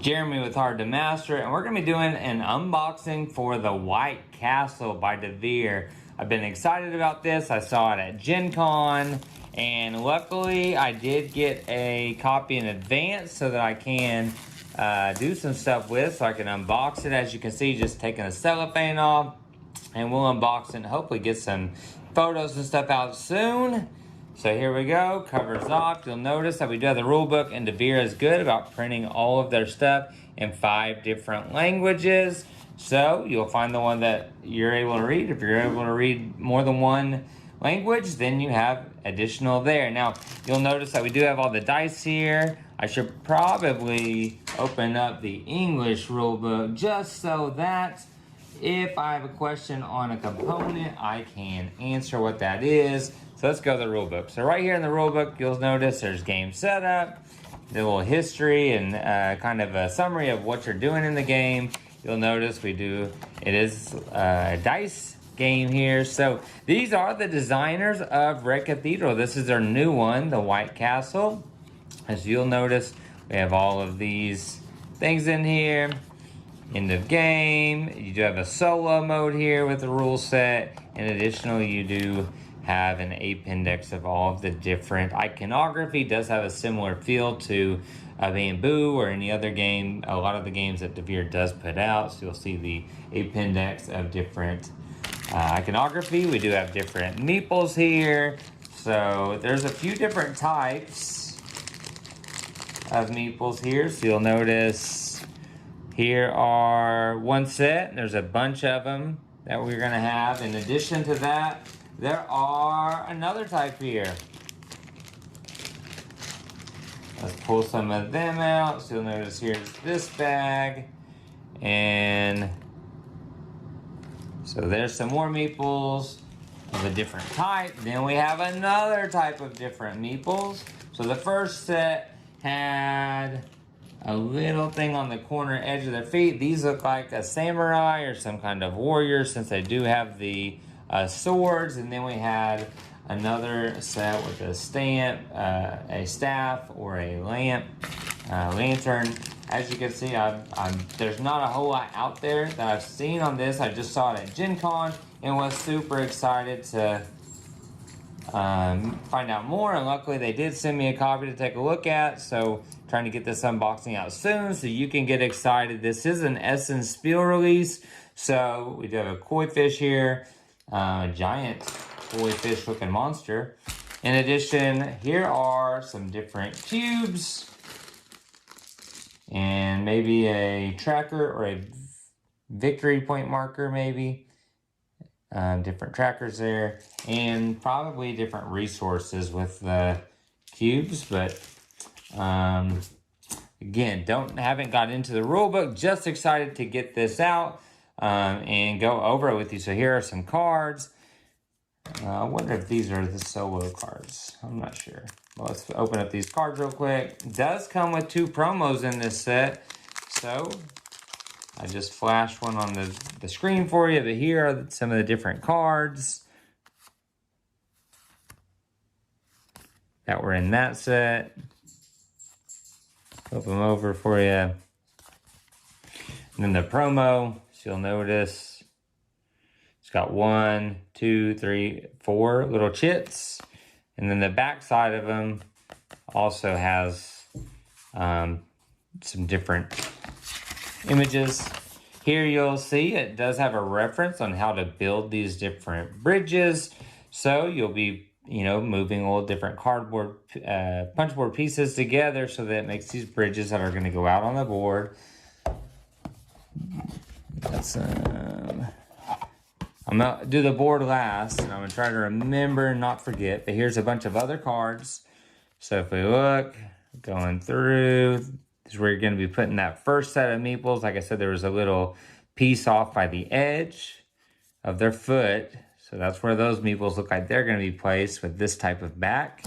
Jeremy with Hard to Master, and we're going to be doing an unboxing for the White Castle by Devir. I've been excited about this. I saw it at Gen Con, and luckily I did get a copy in advance so that I can do some stuff with, so I can unbox it. As you can see, just taking the cellophane off, and we'll unbox it and hopefully get some photos and stuff out soon. So here we go, covers off. You'll notice that we do have the rule book, and Devir is good about printing all of their stuff in 5 different languages. So you'll find the one that you're able to read. If you're able to read more than one language, then you have additional there. Now, you'll notice that we do have all the dice here. I should probably open up the English rule book just so that if I have a question on a component, I can answer what that is. So let's go to the rule book. So right here in the rule book, you'll notice there's game setup, the little history, and kind of a summary of what you're doing in the game. You'll notice it is a dice game here. So these are the designers of Red Cathedral. This is their new one, the White Castle. As you'll notice, we have all of these things in here. End of game. You do have a solo mode here with the rule set. And additionally, you do have an appendix of all of the different iconography. It does have a similar feel to Bamboo or any other game, a lot of the games that Devir does put out. So you'll see the appendix of different iconography. We do have different meeples here. So there's a few different types of meeples here. So you'll notice here are one set. There's a bunch of them that we're gonna have. In addition to that, there are another type here. Let's pull some of them out. So you'll notice here's this bag. And so there's some more meeples of a different type. Then we have another type of different meeples. So the first set had a little thing on the corner edge of their feet. These look like a samurai or some kind of warrior, since they do have the swords. And then we had another set with a stamp, a staff, or a lantern. As you can see, there's not a whole lot out there that I've seen on this. I just saw it at Gen Con and was super excited to find out more. And luckily they did send me a copy to take a look at. So trying to get this unboxing out soon so you can get excited. This is an Essence Spiel release. So we do have a koi fish here, a giant koi fish looking monster. In addition, here are some different cubes and maybe a tracker or a victory point marker maybe. Different trackers there, and probably different resources with the cubes. But again, haven't got into the rule book, just excited to get this out and go over it with you. So here are some cards. I wonder if these are the solo cards. I'm not sure. Well, let's open up these cards real quick. It does come with 2 promos in this set, so I just flashed one on the screen for you, but here are some of the different cards that were in that set. Flip them over for you. And then the promo, so you'll notice it's got 1, 2, 3, 4 little chits. And then the back side of them also has some different images. Here you'll see it does have a reference on how to build these different bridges. So you'll be, moving all different cardboard, punchboard pieces together so that it makes these bridges that are going to go out on the board. I'm going to do the board last, and I'm going to try to remember and not forget. But here's a bunch of other cards. So if we look, going through, this is where you're going to be putting that first set of meeples. Like I said, there was a little piece off by the edge of their foot. So that's where those meeples look like they're going to be placed with this type of back.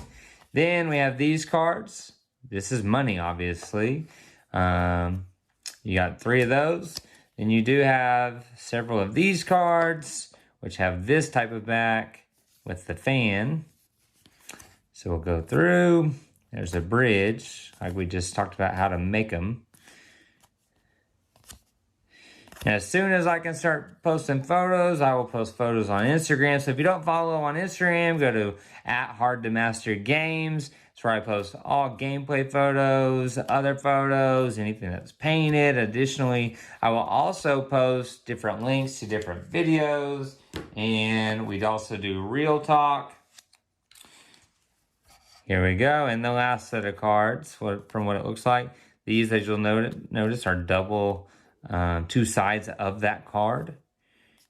Then we have these cards. This is money, obviously. You got 3 of those. Then you do have several of these cards, which have this type of back with the fan. So we'll go through. There's a bridge, like we just talked about how to make them. And as soon as I can start posting photos, I will post photos on Instagram. So if you don't follow on Instagram, go to @HardToMasterGames. It's where I post all gameplay photos, other photos, anything that's painted. Additionally, I will also post different links to different videos. And we'd also do Real Talk. Here we go. And the last set of cards, from what it looks like, these, as you'll notice, are double, two sides of that card.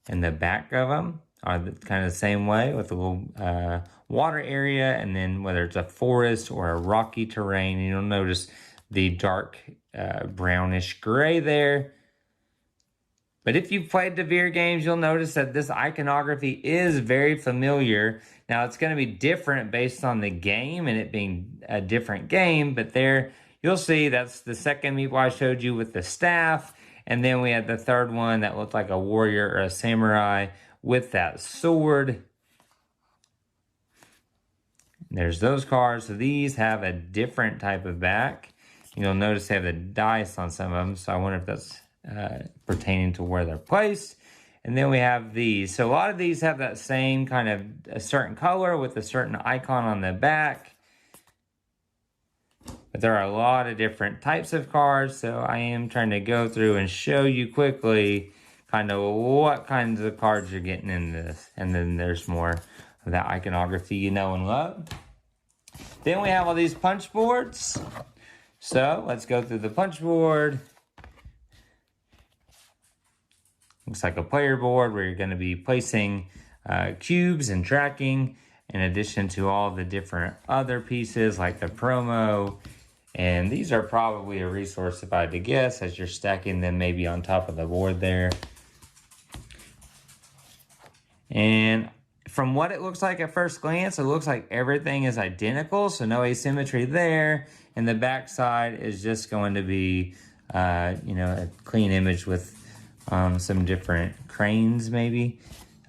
And the back of them are kind of the same way, with a little water area, and then whether it's a forest or a rocky terrain, and you'll notice the dark brownish gray there. But if you've played Devir games, you'll notice that this iconography is very familiar. Now, it's going to be different based on the game and it being a different game, but there you'll see that's the second meeple I showed you with the staff, and then we had the third one that looked like a warrior or a samurai with that sword. There's those cards. So these have a different type of back. You'll notice they have the dice on some of them, so I wonder if that's pertaining to where they're placed. And then we have these. So a lot of these have that same kind of a certain color with a certain icon on the back. But there are a lot of different types of cards, so I am trying to go through and show you quickly kind of what kinds of cards you're getting in this. And then there's more of that iconography you know and love. Then we have all these punch boards. So let's go through the punch board. Looks like a player board where you're going to be placing cubes and tracking, in addition to all the different other pieces like the promo. And these are probably a resource, if I had to guess, as you're stacking them maybe on top of the board there. And from what it looks like at first glance, it looks like everything is identical, so no asymmetry there. And the back side is just going to be, a clean image with some different cranes maybe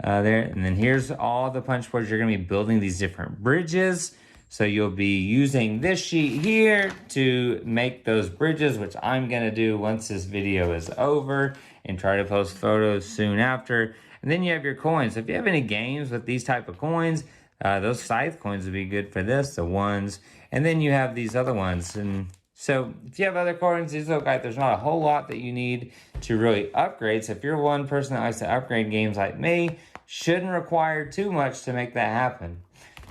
there. And then here's all the punch boards. You're going to be building these different bridges. So you'll be using this sheet here to make those bridges, which I'm going to do once this video is over, and try to post photos soon after. And then you have your coins. If you have any games with these type of coins, those scythe coins would be good for this, the ones. And then you have these other ones. And so if you have other coins, these look like there's not a whole lot that you need to really upgrade. So if you're one person that likes to upgrade games like me, shouldn't require too much to make that happen.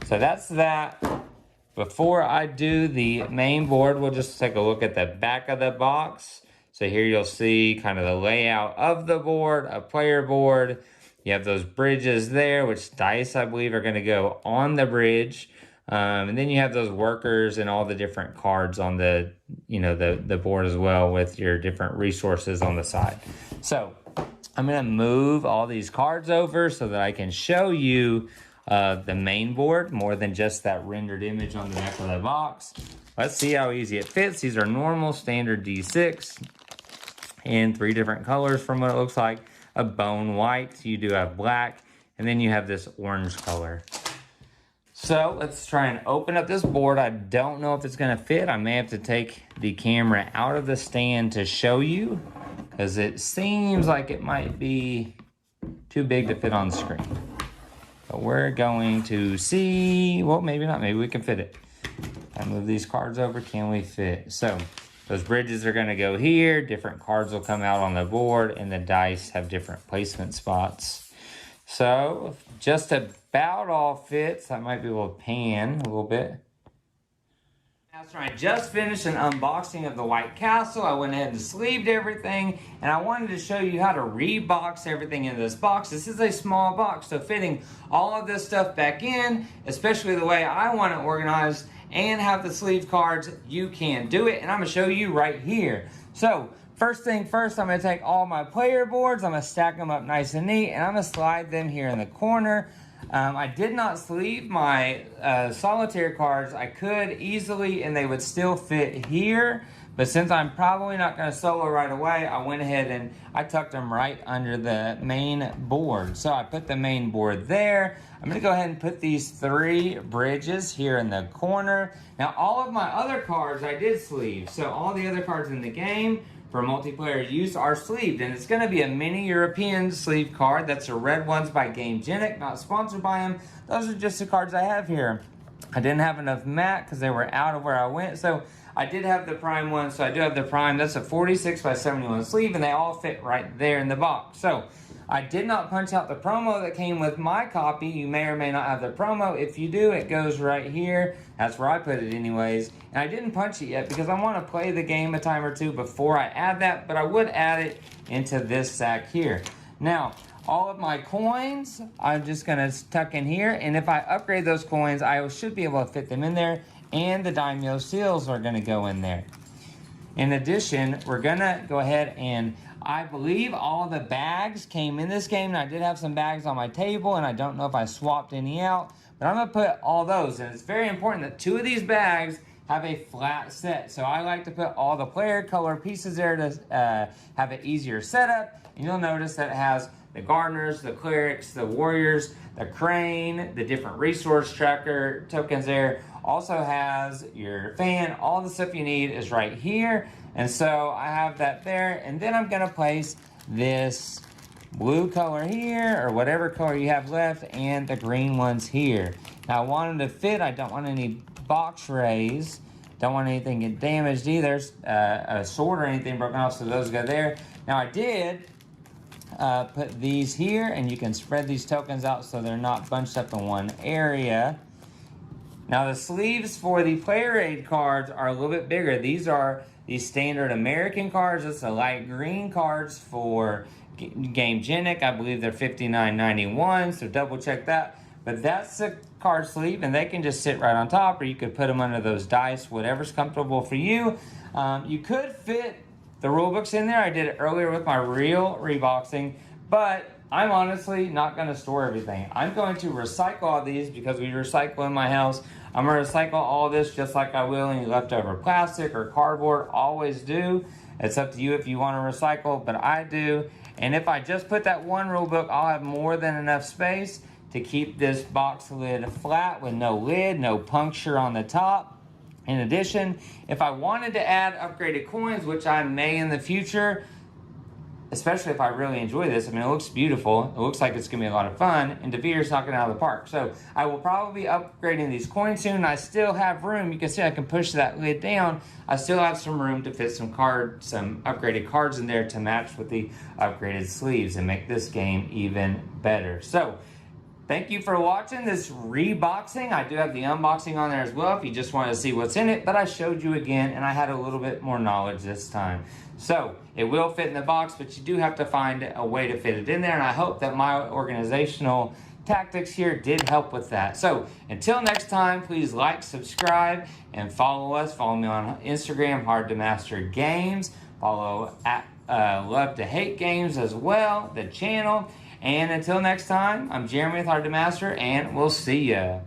So that's that. Before I do the main board, we'll just take a look at the back of the box. So here you'll see kind of the layout of the board, a player board. You have those bridges there, which dice, I believe, are going to go on the bridge. And then you have those workers and all the different cards on the, the board as well, with your different resources on the side. So I'm going to move all these cards over so that I can show you the main board more than just that rendered image on the back of the box. Let's see how easy it fits. These are normal standard D6 in 3 different colors from what it looks like. A bone white, you do have black, and then you have this orange color. So let's try and open up this board. I don't know if it's going to fit. I may have to take the camera out of the stand to show you, because it seems like it might be too big to fit on the screen. But we're going to see, well, maybe not, maybe we can fit it. I move these cards over, can we fit? So those bridges are gonna go here, different cards will come out on the board, and the dice have different placement spots. So just about all fits. I might be able to pan a little bit. I just finished an unboxing of the White Castle. I went ahead and sleeved everything, and I wanted to show you how to rebox everything in this box. This is a small box, so fitting all of this stuff back in, especially the way I want it organized, and have the sleeve cards, you can do it, and I'm gonna show you right here. So first thing first, I'm gonna take all my player boards, I'm gonna stack them up nice and neat, and I'm gonna slide them here in the corner. I did not sleeve my solitaire cards. I could easily, and they would still fit here. But since I'm probably not going to solo right away, I went ahead and I tucked them right under the main board. So I put the main board there. I'm going to go ahead and put these 3 bridges here in the corner. Now, all of my other cards I did sleeve. So all the other cards in the game for multiplayer use are sleeved, and it's going to be a mini European sleeve card. That's the red ones by GameGenic, not sponsored by them. Those are just the cards I have here. I didn't have enough matte because they were out of where I went, so I did have the prime one, so I do have the prime. That's a 46 by 71 sleeve, and they all fit right there in the box. So I did not punch out the promo that came with my copy. You may or may not have the promo. If you do, it goes right here. That's where I put it anyways. And I didn't punch it yet because I want to play the game a time or two before I add that, but I would add it into this sack here. Now, all of my coins, I'm just going to tuck in here, and if I upgrade those coins, I should be able to fit them in there, and the Daimyo seals are going to go in there. In addition, we're going to go ahead and I believe all the bags came in this game, and I did have some bags on my table, and I don't know if I swapped any out, but I'm going to put all those, and it's very important that 2 of these bags have a flat set. So I like to put all the player color pieces there to have an easier setup, and you'll notice that it has the gardeners, the clerics, the warriors, the crane, the different resource tracker tokens there. Also has your fan. All the stuff you need is right here. And so I have that there. And then I'm going to place this blue color here, or whatever color you have left, and the green ones here. Now I want them to fit. I don't want any box rays. Don't want anything get damaged either. A sword or anything broken off, so those go there. Now I did put these here, and you can spread these tokens out so they're not bunched up in one area. Now the sleeves for the player aid cards are a little bit bigger. These are the standard American cards. That's the light green cards for GameGenic. I believe they're $59.91, so double check that. But that's the card sleeve, and they can just sit right on top, or you could put them under those dice, whatever's comfortable for you. You could fit the rule books in there. I did it earlier with my real Reboxing, but I'm honestly not going to store everything. I'm going to recycle all these because we recycle in my house. I'm going to recycle all this just like I will any leftover plastic or cardboard. Always do. It's up to you if you want to recycle, but I do. And if I just put that one rule book, I'll have more than enough space to keep this box lid flat with no lid, no puncture on the top. In addition, if I wanted to add upgraded coins, which I may in the future, especially if I really enjoy this, I mean, it looks beautiful. It looks like it's going to be a lot of fun, and Devir's knocking it out of the park. So I will probably be upgrading these coins soon. I still have room. You can see I can push that lid down. I still have some room to fit some upgraded cards in there to match with the upgraded sleeves and make this game even better. So thank you for watching this Reboxing. I do have the unboxing on there as well if you just want to see what's in it, but I showed you again, and I had a little bit more knowledge this time. So it will fit in the box, but you do have to find a way to fit it in there, and I hope that my organizational tactics here did help with that. So until next time, please like, subscribe, and follow us. Follow me on Instagram, Hard to Master Games. Follow at Love to Hate Games as well, the channel. And until next time, I'm Jeremy with Hard to Master, and we'll see ya.